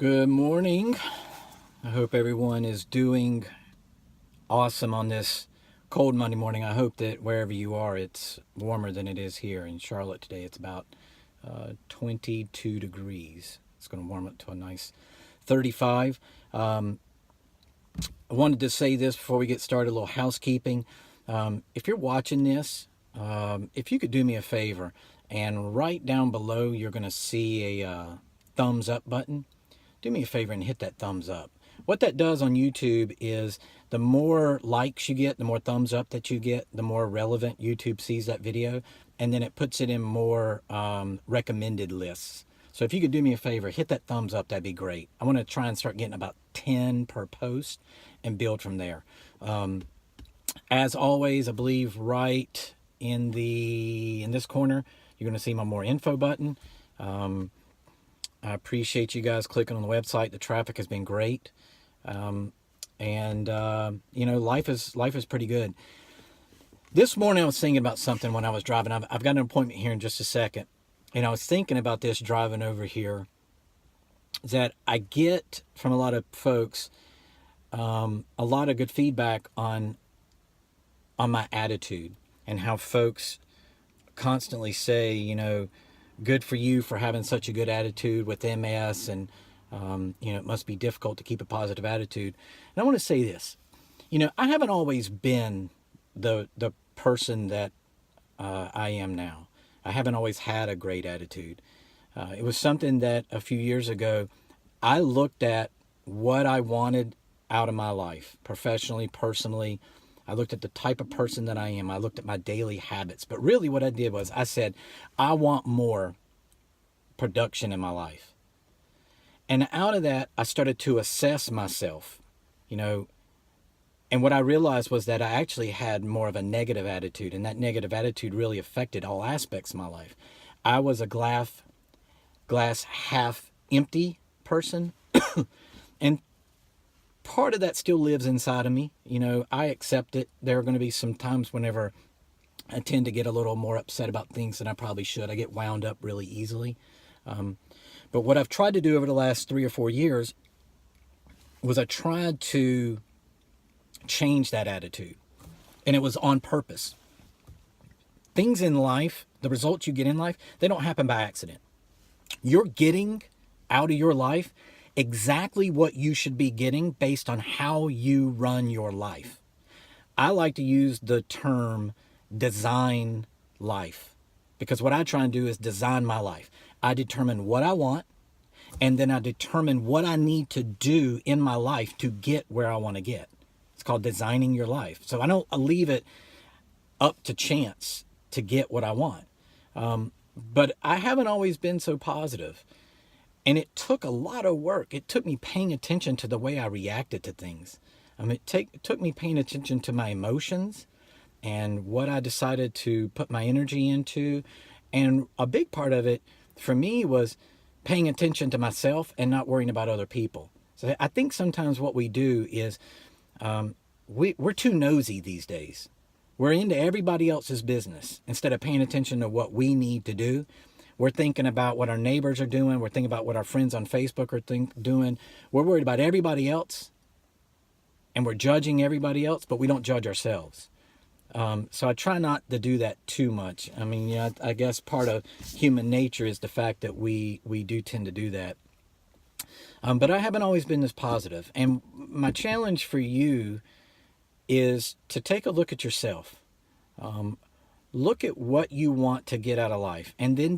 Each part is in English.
Good morning. I hope everyone is doing awesome on this cold Monday morning. I hope that wherever you are, it's warmer than it is here in Charlotte today. It's about 22 degrees. It's going to warm up to a nice 35. I wanted to say this before we get started, a little housekeeping. If you're watching this, if you could do me a favor, and right down below, you're going to see a thumbs up button. Do me a favor and hit that thumbs up. What that does on YouTube is the more likes you get, the more thumbs up that you get, the more relevant YouTube sees that video, and then it puts it in more recommended lists. So if you could do me a favor, hit that thumbs up, that'd be great. I want to try and start getting about 10 per post and build from there. As always, I believe right in this corner, you're going to see my more info button. I appreciate you guys clicking on the website. The traffic has been great. You know, life is pretty good. This morning I was thinking about something when I was driving. I've got an appointment here in just a second. And I was thinking about this driving over here, that I get from a lot of folks a lot of good feedback on my attitude, and how folks constantly say, you know, good for you for having such a good attitude with MS, and you know, it must be difficult to keep a positive attitude. And I want to say this, you know, I haven't always been the person that I am now. I haven't always had a great attitude. It was something that a few years ago I looked at what I wanted out of my life, professionally, personally. I looked at the type of person that I am. I looked at my daily habits. But really what I did was I said, I want more production in my life. And out of that, I started to assess myself, you know, and what I realized was that I actually had more of a negative attitude, and that negative attitude really affected all aspects of my life. I was a glass half empty person, and part of that still lives inside of me. You know, I accept it. There are going to be some times whenever I tend to get a little more upset about things than I probably should. I get wound up really easily. But what I've tried to do over the last 3 or 4 years was I tried to change that attitude. And it was on purpose. Things in life, the results you get in life, they don't happen by accident. You're getting out of your life exactly what you should be getting based on how you run your life. I like to use the term design life, because what I try and do is design my life. I determine what I want, and then I determine what I need to do in my life to get where I want to get. It's called designing your life. So I don't leave it up to chance to get what I want. But I haven't always been so positive. And it took a lot of work. It took me paying attention to the way I reacted to things. It took me paying attention to my emotions and what I decided to put my energy into. And a big part of it for me was paying attention to myself and not worrying about other people. So I think sometimes what we do is we're too nosy these days. We're into everybody else's business instead of paying attention to what we need to do. We're thinking about what our neighbors are doing. We're thinking about what our friends on Facebook are doing. We're worried about everybody else, and we're judging everybody else, but we don't judge ourselves. So I try not to do that too much. I mean, yeah, I guess part of human nature is the fact that we do tend to do that. But I haven't always been this positive. And my challenge for you is to take a look at yourself. Look at what you want to get out of life, and then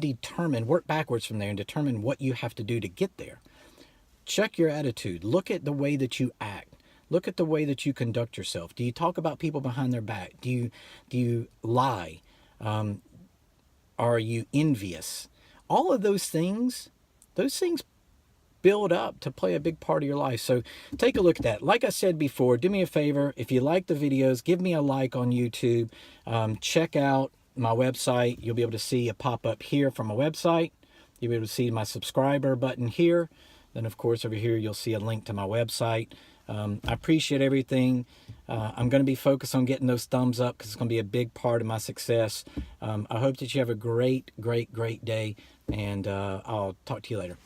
work backwards from there and determine what you have to do to get there. Check your attitude. Look at the way that you act. Look at the way that you conduct yourself. Do you talk about people behind their back? Do you lie? Are you envious? All of those things build up to play a big part of your life. So take a look at that. Like I said before, do me a favor. If you like the videos, give me a like on YouTube. Check out my website. You'll be able to see a pop-up here from my website. You'll be able to see my subscriber button here. Then, of course, over here, you'll see a link to my website. I appreciate everything. I'm going to be focused on getting those thumbs up because it's going to be a big part of my success. I hope that you have a great, great, great day, and I'll talk to you later.